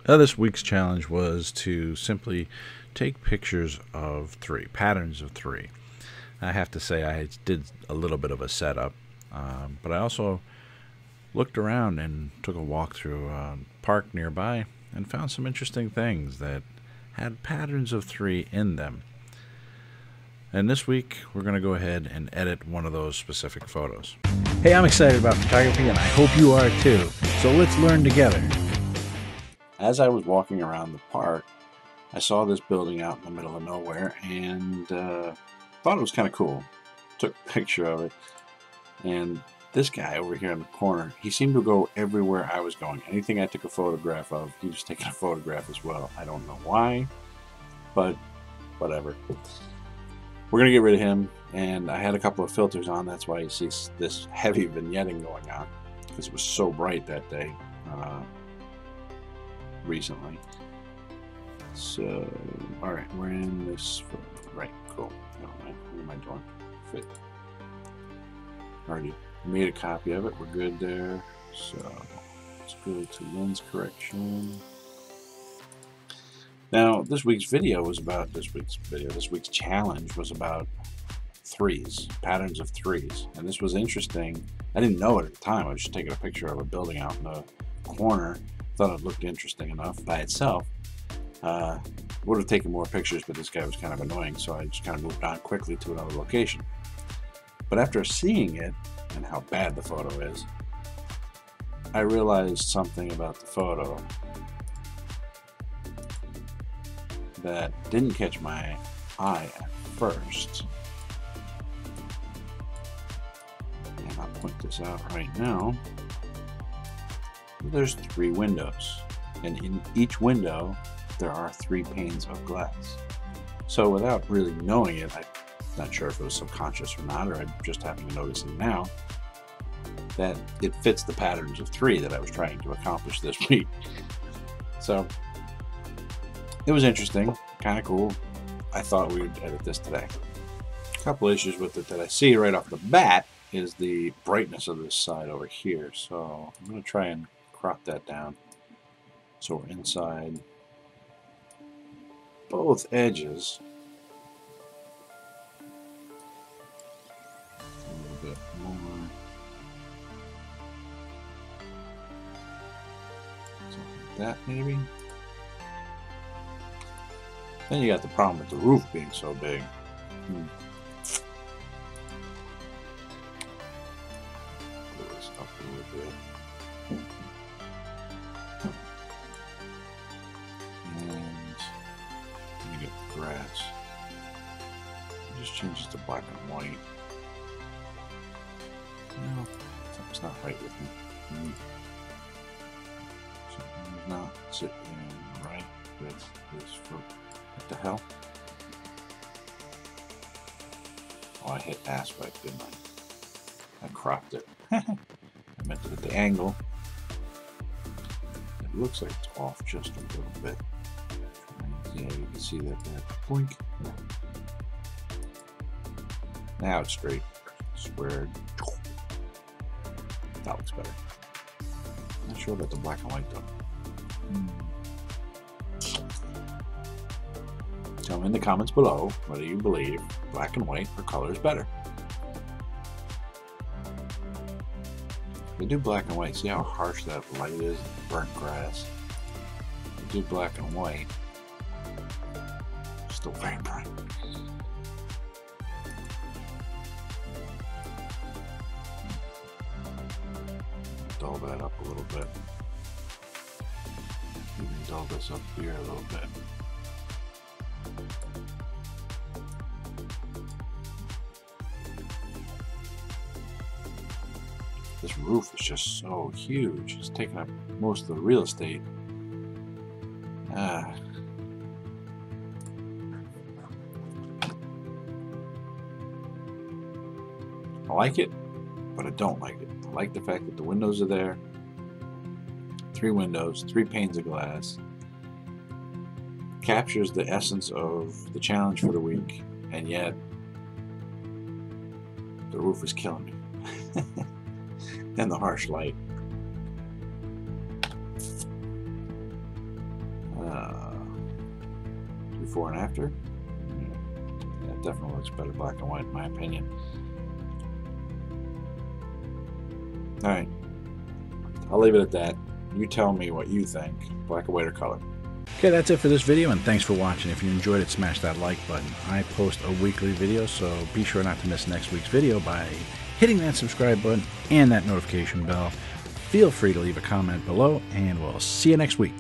This week's challenge was to simply take pictures of three, patterns of three. I have to say I did a little bit of a setup, but I also looked around and took a walk through a park nearby and found some interesting things that had patterns of three in them. And this week, we're going to go ahead and edit one of those specific photos. Hey, I'm excited about photography, and I hope you are too. So let's learn together. As I was walking around the park, I saw this building out in the middle of nowhere and thought it was kind of cool. Took a picture of it. And this guy over here in the corner, he seemed to go everywhere I was going. Anything I took a photograph of, he was taking a photograph as well. I don't know why, but whatever. We're going to get rid of him, and I had a couple of filters on. That's why you see this heavy vignetting going on, because it was so bright that day recently. So, alright, we're in this photo. Right, cool. What am I doing? Fit. Already made a copy of it. We're good there. So, let's go to lens correction. Now, this week's challenge was about threes, patterns of threes. And this was interesting. I didn't know it at the time. I was just taking a picture of a building out in the corner. Thought it looked interesting enough by itself. Would have taken more pictures, but this guy was kind of annoying, so I just kind of moved on quickly to another location. But after seeing it, and how bad the photo is, I realized something about the photo that didn't catch my eye at first. And I'll point this out right now. There's three windows, and in each window there are three panes of glass. So without really knowing it, I'm not sure if it was subconscious or not, or I just happened to notice it now, that it fits the patterns of three that I was trying to accomplish this week. So it was interesting, kind of cool. I thought we would edit this today. A couple issues with it that I see right off the bat is the brightness of this side over here. So I'm going to try and crop that down so we're inside both edges. A little bit more. Something like that maybe. Then you got the problem with the roof being so big. Pull this up a little bit. And you get the grass. It just changes to black and white. No, something's not right with me. Something's not sitting right with this for. What the hell? Oh, I hit aspect, didn't I? I cropped it. I meant to hit the angle. It looks like it's off just a little bit. Yeah, you can see that there. Boink. Now it's straight. Squared. That looks better. Not sure about the black and white though. Tell me in the comments below whether you believe black and white or color is better. If we do black and white, see how harsh that light is in the burnt grass? If we do black and white, still very bright. Dull that up a little bit. Even dull this up here a little bit. This roof is just so huge. It's taking up most of the real estate. I like it, but I don't like it. I like the fact that the windows are there. 3 windows, 3 panes of glass. Captures the essence of the challenge for the week, and yet the roof is killing me. And the harsh light. before and after. Yeah, it definitely looks better black and white in my opinion. Alright, I'll leave it at that. You tell me what you think, black and white or color. Okay, that's it for this video, and thanks for watching. If you enjoyed it, smash that like button. I post a weekly video, so be sure not to miss next week's video by hitting that subscribe button and that notification bell. Feel free to leave a comment below, and we'll see you next week.